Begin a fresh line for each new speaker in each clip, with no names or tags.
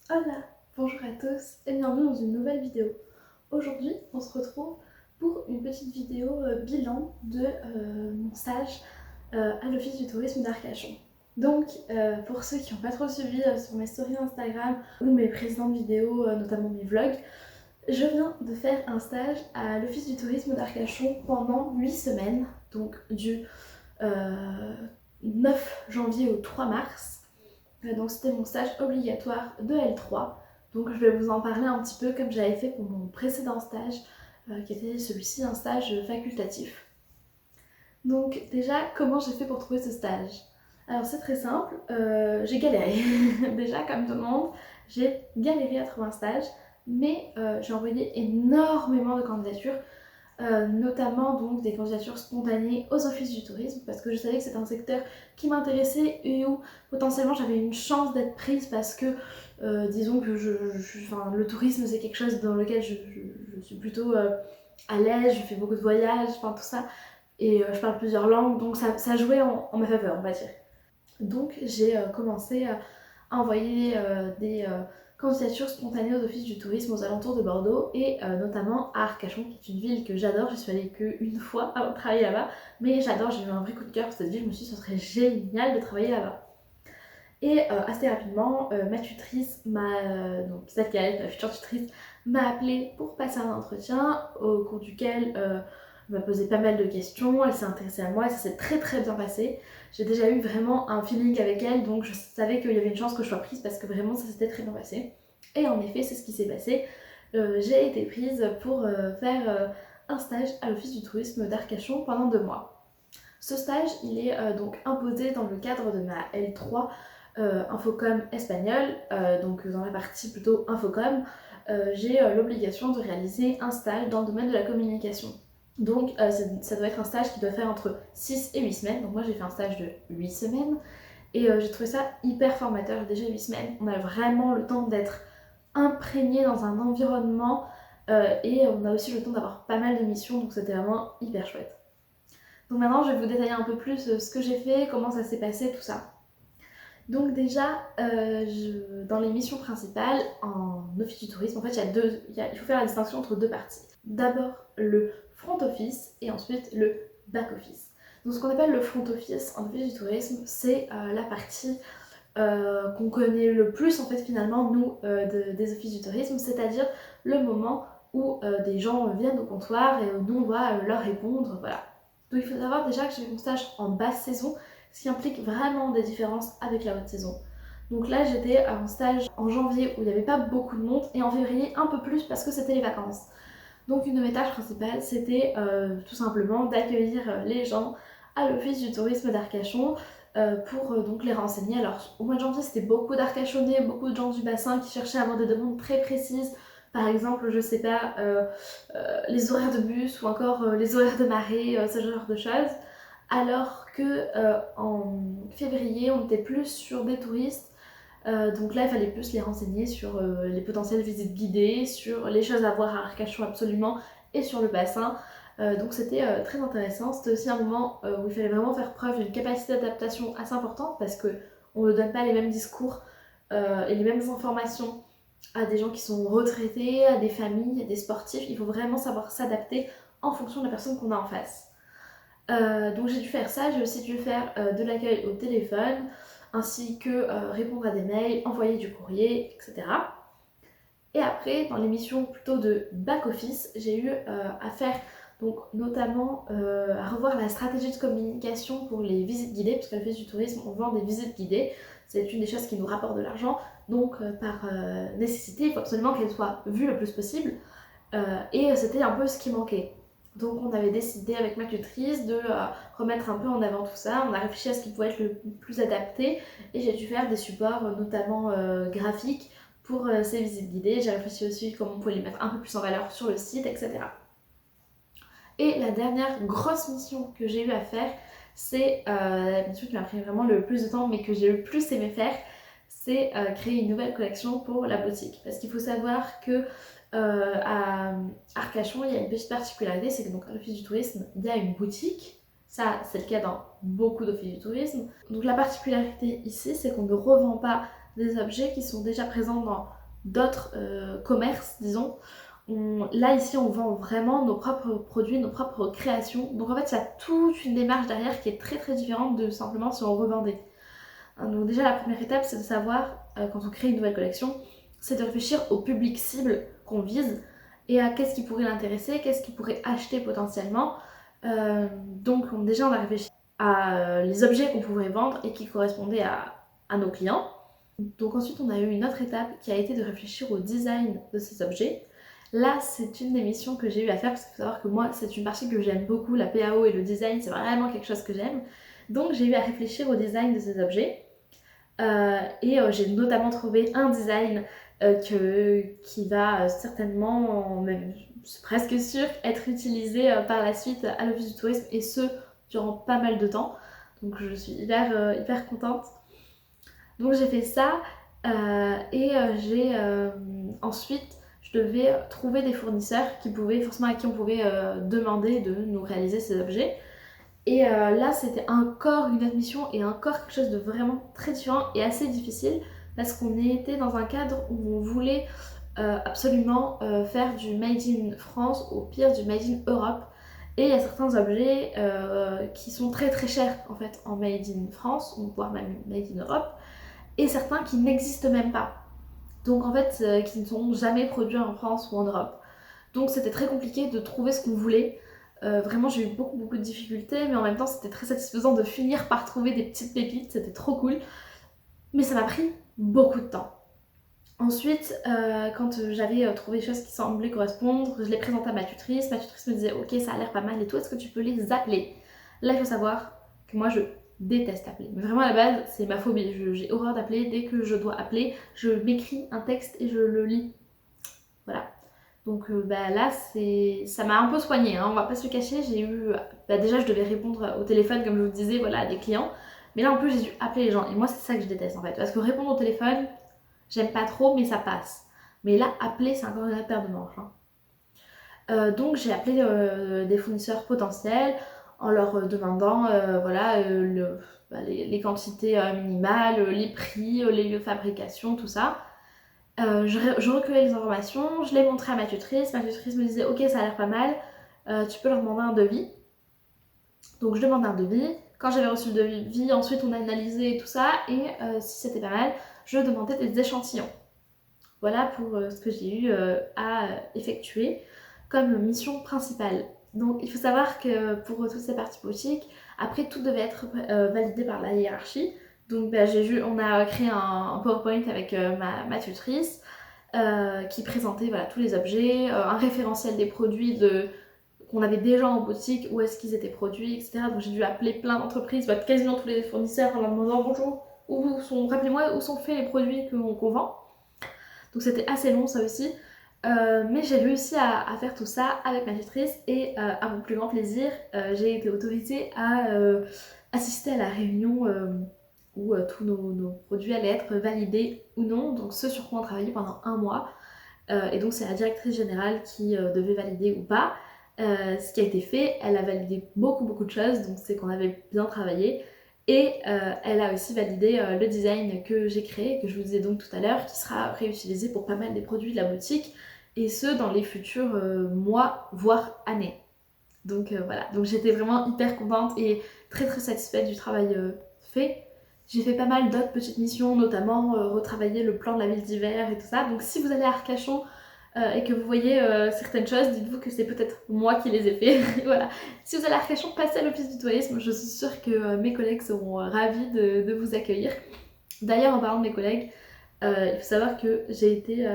Hola, bonjour à tous et bienvenue dans une nouvelle vidéo. Aujourd'hui, on se retrouve pour une petite vidéo bilan de mon stage à l'Office du tourisme d'Arcachon. Donc, pour ceux qui n'ont pas trop suivi sur mes stories Instagram ou mes précédentes vidéos, notamment mes vlogs, je viens de faire un stage à l'Office du tourisme d'Arcachon pendant 8 semaines, donc du 9 janvier au 3 mars. Donc c'était mon stage obligatoire de L3. Donc je vais vous en parler un petit peu comme j'avais fait pour mon précédent stage, qui était celui-ci un stage facultatif. Donc déjà, comment j'ai fait pour trouver ce stage? Alors c'est très simple, j'ai galéré. Déjà comme tout le monde, j'ai galéré à trouver un stage, mais j'ai envoyé énormément de candidatures. Notamment donc des candidatures spontanées aux offices du tourisme parce que je savais que c'était un secteur qui m'intéressait et où potentiellement j'avais une chance d'être prise parce que disons que le tourisme c'est quelque chose dans lequel je suis plutôt à l'aise, je fais beaucoup de voyages, enfin tout ça et je parle plusieurs langues donc ça jouait en ma faveur on va dire. Donc j'ai commencé à envoyer des candidatures spontanées aux offices du tourisme aux alentours de Bordeaux et notamment à Arcachon, qui est une ville que j'adore. J'y suis allée qu'une fois avant de travailler là-bas, mais j'adore, j'ai eu un vrai coup de cœur pour cette ville. Je me suis dit, ce serait génial de travailler là-bas. Et assez rapidement, ma tutrice donc celle qui allait être ma future tutrice, m'a appelée pour passer un entretien au cours duquel elle m'a posé pas mal de questions, elle s'est intéressée à moi et ça s'est très très bien passé. J'ai déjà eu vraiment un feeling avec elle, donc je savais qu'il y avait une chance que je sois prise parce que vraiment ça s'était très bien passé. Et en effet, c'est ce qui s'est passé. J'ai été prise pour faire un stage à l'Office du tourisme d'Arcachon pendant 2 mois. Ce stage, il est donc imposé dans le cadre de ma L3 Infocom espagnol, donc dans la partie plutôt Infocom, j'ai l'obligation de réaliser un stage dans le domaine de la communication. Donc ça doit être un stage qui doit faire entre 6 et 8 semaines, donc moi j'ai fait un stage de 8 semaines, et j'ai trouvé ça hyper formateur. Déjà 8 semaines, on a vraiment le temps d'être imprégné dans un environnement, et on a aussi le temps d'avoir pas mal de missions, donc c'était vraiment hyper chouette. Donc maintenant je vais vous détailler un peu plus ce que j'ai fait, comment ça s'est passé, tout ça. Donc déjà, dans les missions principales en office du tourisme, en fait, il faut faire la distinction entre deux parties. D'abord le front office et ensuite le back office. Donc ce qu'on appelle le front office en office du tourisme, c'est la partie qu'on connaît le plus en fait finalement nous des offices du tourisme, c'est-à-dire le moment où des gens viennent au comptoir et nous on doit leur répondre, voilà. Donc il faut savoir déjà que j'ai fait mon stage en basse saison, ce qui implique vraiment des différences avec la haute saison. Donc là j'étais en stage en janvier où il n'y avait pas beaucoup de monde et en février un peu plus parce que c'était les vacances. Donc une de mes tâches principales c'était tout simplement d'accueillir les gens à l'office du tourisme d'Arcachon pour donc les renseigner. Alors au mois de janvier c'était beaucoup d'Arcachonnais, beaucoup de gens du bassin qui cherchaient à avoir des demandes très précises. Par exemple, je sais pas, les horaires de bus ou encore les horaires de marée, ce genre de choses. Alors que en février, on était plus sur des touristes. Donc là, il fallait plus les renseigner sur les potentielles visites guidées, sur les choses à voir à Arcachon absolument et sur le bassin. Donc c'était très intéressant. C'était aussi un moment où il fallait vraiment faire preuve d'une capacité d'adaptation assez importante parce qu'on ne donne pas les mêmes discours et les mêmes informations à des gens qui sont retraités, à des familles, à des sportifs. Il faut vraiment savoir s'adapter en fonction de la personne qu'on a en face. Donc j'ai dû faire ça, j'ai aussi dû faire de l'accueil au téléphone, ainsi que répondre à des mails, envoyer du courrier, etc. Et après, dans les missions plutôt de back-office, j'ai eu à faire donc notamment à revoir la stratégie de communication pour les visites guidées, parce qu'à l'Office du tourisme, on vend des visites guidées, c'est une des choses qui nous rapporte de l'argent, donc par nécessité, il faut absolument qu'elles soient vues le plus possible, et c'était un peu ce qui manquait. Donc on avait décidé avec ma tutrice de remettre un peu en avant tout ça, on a réfléchi à ce qui pouvait être le plus adapté, et j'ai dû faire des supports notamment graphiques pour ces visites guidées. J'ai réfléchi aussi comment on pouvait les mettre un peu plus en valeur sur le site, etc. Et la dernière grosse mission que j'ai eu à faire, c'est la mission qui m'a pris vraiment le plus de temps, mais que j'ai le plus aimé faire, c'est créer une nouvelle collection pour la boutique. Parce qu'il faut savoir que à Arcachon, il y a une petite particularité, c'est que donc à l'Office du tourisme, il y a une boutique. Ça, c'est le cas dans beaucoup d'offices du tourisme. Donc la particularité ici, c'est qu'on ne revend pas des objets qui sont déjà présents dans d'autres commerces, disons. Là ici on vend vraiment nos propres produits, nos propres créations. Donc en fait il y a toute une démarche derrière qui est très très différente de simplement si on revendait. Donc déjà la première étape c'est de savoir, quand on crée une nouvelle collection, c'est de réfléchir au public cible qu'on vise et à qu'est-ce qui pourrait l'intéresser, qu'est-ce qu'il pourrait acheter potentiellement. Donc déjà on a réfléchi à les objets qu'on pourrait vendre et qui correspondaient à nos clients. Donc ensuite on a eu une autre étape qui a été de réfléchir au design de ces objets. Là c'est une des missions que j'ai eu à faire parce qu'il faut savoir que moi c'est une partie que j'aime beaucoup, la PAO et le design c'est vraiment quelque chose que j'aime. Donc j'ai eu à réfléchir au design de ces objets et j'ai notamment trouvé un design qui va certainement, même c'est presque sûr, être utilisé par la suite à l'Office du tourisme et ce durant pas mal de temps. Donc je suis hyper contente. Donc j'ai fait ça et ensuite je devais trouver des fournisseurs qui pouvaient, forcément à qui on pouvait demander de nous réaliser ces objets. Et là c'était encore une autre mission et encore quelque chose de vraiment très différent et assez difficile parce qu'on était dans un cadre où on voulait absolument faire du Made in France, au pire du Made in Europe. Et il y a certains objets qui sont très très chers en fait en Made in France, ou voire même Made in Europe, et certains qui n'existent même pas. Donc en fait qui ne sont jamais produits en France ou en Europe. Donc c'était très compliqué de trouver ce qu'on voulait. Vraiment j'ai eu beaucoup de difficultés, mais en même temps c'était très satisfaisant de finir par trouver des petites pépites, c'était trop cool. Mais ça m'a pris beaucoup de temps. Ensuite, quand j'avais trouvé des choses qui semblaient correspondre, je les présentais à ma tutrice. Ma tutrice me disait ok ça a l'air pas mal et tout, est-ce que tu peux les appeler? Là il faut savoir que moi je déteste appeler. Mais vraiment à la base c'est ma phobie, j'ai horreur d'appeler. Dès que je dois appeler, je m'écris un texte et je le lis. Voilà. Donc là ça m'a un peu soignée, hein, on va pas se le cacher. J'ai eu, déjà je devais répondre au téléphone comme je vous disais, voilà, à des clients. Mais là en plus j'ai dû appeler les gens et moi c'est ça que je déteste en fait. Parce que répondre au téléphone, j'aime pas trop mais ça passe. Mais là appeler c'est encore une autre paire de manches. Hein. Donc j'ai appelé des fournisseurs potentiels en leur demandant voilà, les quantités minimales, les prix, les lieux de fabrication, tout ça. Je recueillais les informations, je les montrais à ma tutrice me disait ok ça a l'air pas mal, tu peux leur demander un devis. Donc je demandais un devis, quand j'avais reçu le devis, ensuite on a analysé tout ça et si c'était pas mal, je demandais des échantillons. Voilà pour ce que j'ai eu à effectuer comme mission principale. Donc il faut savoir que pour toutes ces parties politiques, après tout devait être validé par la hiérarchie. Donc on a créé un PowerPoint avec ma tutrice qui présentait voilà, tous les objets, un référentiel des produits qu'on avait déjà en boutique, où est-ce qu'ils étaient produits, etc. Donc j'ai dû appeler plein d'entreprises, quasiment tous les fournisseurs en leur demandant bonjour, rappelez-moi où sont faits les produits qu'on vend. Donc c'était assez long ça aussi. Mais j'ai réussi à faire tout ça avec ma tutrice et à mon plus grand plaisir, j'ai été autorisée à assister à la réunion où tous nos produits allaient être validés ou non, donc ce sur quoi on travaillait pendant un mois. Et donc c'est la directrice générale qui devait valider ou pas. Ce qui a été fait, elle a validé beaucoup de choses, donc c'est qu'on avait bien travaillé. Et elle a aussi validé le design que j'ai créé, que je vous disais donc tout à l'heure, qui sera réutilisé pour pas mal des produits de la boutique, et ce dans les futurs mois, voire années. Donc voilà, donc j'étais vraiment hyper contente et très satisfaite du travail fait. J'ai fait pas mal d'autres petites missions, notamment retravailler le plan de la ville d'hiver et tout ça. Donc si vous allez à Arcachon et que vous voyez certaines choses, dites-vous que c'est peut-être moi qui les ai fait. Voilà. Si vous allez à Arcachon, passez à l'office du tourisme, je suis sûre que mes collègues seront ravis de vous accueillir. D'ailleurs, en parlant de mes collègues, il faut savoir que j'ai été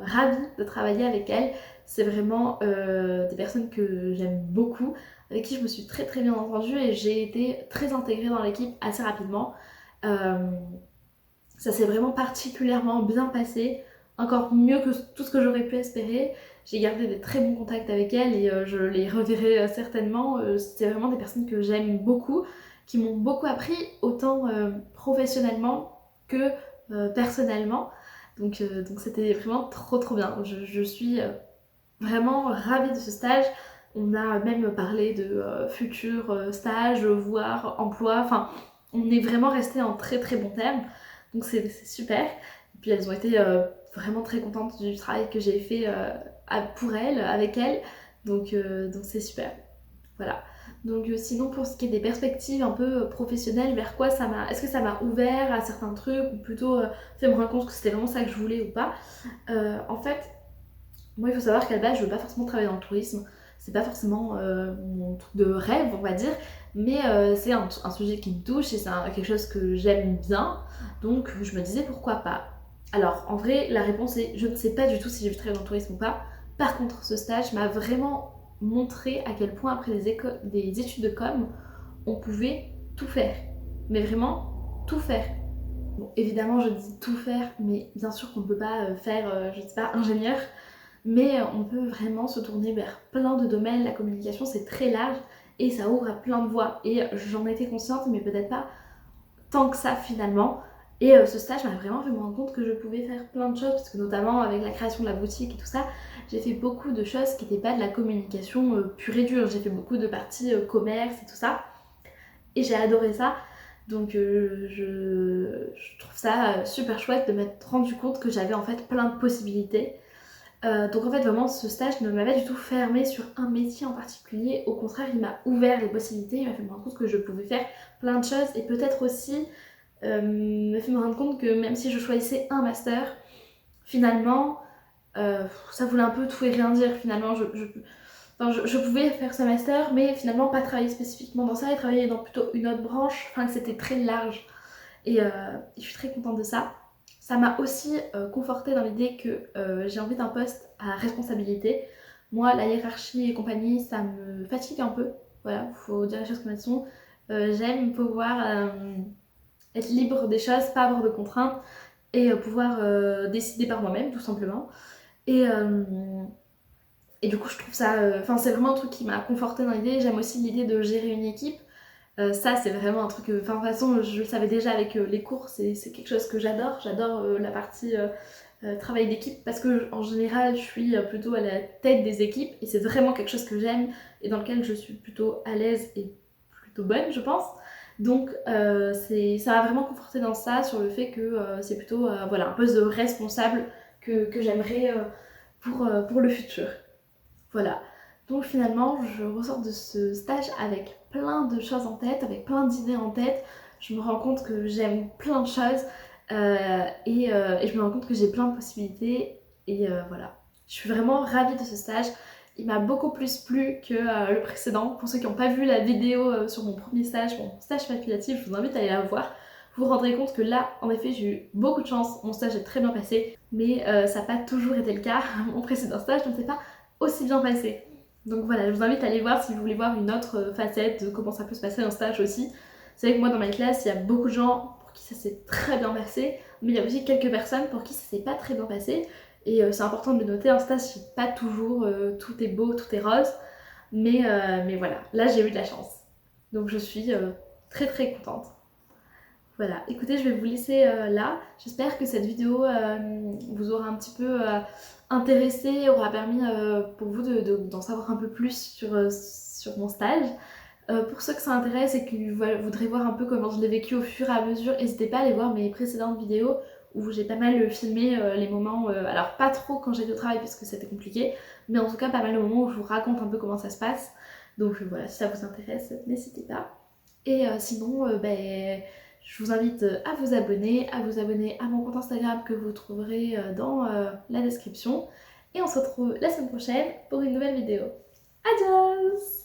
ravie de travailler avec elles. C'est vraiment des personnes que j'aime beaucoup, avec qui je me suis très bien entendue et j'ai été très intégrée dans l'équipe assez rapidement. Ça s'est vraiment particulièrement bien passé, encore mieux que tout ce que j'aurais pu espérer. J'ai gardé des très bons contacts avec elles et je les reverrai certainement. C'est vraiment des personnes que j'aime beaucoup, qui m'ont beaucoup appris, autant professionnellement que personnellement. Donc c'était vraiment trop bien. Je suis vraiment ravie de ce stage. On a même parlé de futurs stages, voire emploi. Enfin, on est vraiment resté en très bons termes. donc c'est super. Et puis elles ont été vraiment très contentes du travail que j'ai fait pour elles, avec elles, donc c'est super. Voilà. Donc sinon pour ce qui est des perspectives un peu professionnelles, vers quoi ça m'a... Est-ce que ça m'a ouvert à certains trucs ou plutôt fait me rendre compte que c'était vraiment ça que je voulais ou pas. En fait, moi il faut savoir qu'à la base je veux pas forcément travailler dans le tourisme. C'est pas forcément mon truc de rêve on va dire, mais c'est un sujet qui me touche et c'est quelque chose que j'aime bien. Donc je me disais pourquoi pas. Alors en vrai la réponse est je ne sais pas du tout si je vais travailler dans le tourisme ou pas. Par contre ce stage m'a vraiment montré à quel point après des études de com, on pouvait tout faire. Mais vraiment tout faire. Bon, évidemment, je dis tout faire, mais bien sûr qu'on ne peut pas faire, je sais pas, ingénieur, mais on peut vraiment se tourner vers plein de domaines. La communication, c'est très large et ça ouvre à plein de voies. Et j'en étais consciente, mais peut-être pas tant que ça finalement. Et ce stage m'a vraiment fait me rendre compte que je pouvais faire plein de choses, parce que notamment avec la création de la boutique et tout ça, j'ai fait beaucoup de choses qui n'étaient pas de la communication pure et dure. J'ai fait beaucoup de parties commerce et tout ça, et j'ai adoré ça. Donc je trouve ça super chouette de m'être rendu compte que j'avais en fait plein de possibilités. Donc en fait vraiment ce stage ne m'a pas du tout fermé sur un métier en particulier, au contraire il m'a ouvert les possibilités, il m'a fait me rendre compte que je pouvais faire plein de choses et peut-être aussi me fait me rendre compte que même si je choisissais un master, finalement ça voulait un peu tout et rien dire. Finalement je pouvais faire ce master mais finalement pas travailler spécifiquement dans ça et travailler dans plutôt une autre branche, enfin que c'était très large et je suis très contente de ça. Ça m'a aussi confortée dans l'idée que j'ai envie d'un poste à responsabilité. Moi la hiérarchie et compagnie ça me fatigue un peu, voilà, faut dire les choses comme elles sont. J'aime pouvoir être libre des choses, pas avoir de contraintes et pouvoir décider par moi-même tout simplement. Et, et du coup je trouve ça, enfin c'est vraiment un truc qui m'a confortée dans l'idée. J'aime aussi l'idée de gérer une équipe. Ça c'est vraiment un truc, enfin de toute façon je le savais déjà avec les cours, c'est quelque chose que j'adore. J'adore la partie travail d'équipe parce que en général je suis plutôt à la tête des équipes et c'est vraiment quelque chose que j'aime et dans lequel je suis plutôt à l'aise et plutôt bonne je pense. Donc ça m'a vraiment conforté dans ça, sur le fait que c'est plutôt voilà, un poste de responsable que j'aimerais pour le futur. Voilà. Donc finalement, je ressors de ce stage avec plein de choses en tête, avec plein d'idées en tête. Je me rends compte que j'aime plein de choses et je me rends compte que j'ai plein de possibilités. Et voilà. Je suis vraiment ravie de ce stage. Il m'a beaucoup plus plu que le précédent. Pour ceux qui n'ont pas vu la vidéo sur mon premier stage, mon stage facultatif, je vous invite à aller la voir. Vous vous rendrez compte que là, en effet, j'ai eu beaucoup de chance. Mon stage est très bien passé, mais ça n'a pas toujours été le cas. Mon précédent stage ne s'est pas aussi bien passé. Donc voilà, je vous invite à aller voir si vous voulez voir une autre facette de comment ça peut se passer un stage aussi. C'est vrai que moi dans ma classe, il y a beaucoup de gens pour qui ça s'est très bien passé, mais il y a aussi quelques personnes pour qui ça s'est pas très bien passé. Et c'est important de le noter, un stage c'est pas toujours tout est beau, tout est rose, mais voilà, là j'ai eu de la chance. Donc je suis très très contente. Voilà, écoutez, je vais vous laisser là. J'espère que cette vidéo vous aura un petit peu intéressé, aura permis pour vous d'en savoir un peu plus sur mon stage. Pour ceux que ça intéresse et qui voudraient voir un peu comment je l'ai vécu au fur et à mesure, n'hésitez pas à aller voir mes précédentes vidéos où j'ai pas mal filmé les moments, alors pas trop quand j'étais au travail parce que c'était compliqué, mais en tout cas pas mal de moments où je vous raconte un peu comment ça se passe. Donc voilà, si ça vous intéresse, n'hésitez pas. Et sinon, je vous invite à vous abonner à mon compte Instagram que vous trouverez dans la description. Et on se retrouve la semaine prochaine pour une nouvelle vidéo. Adios!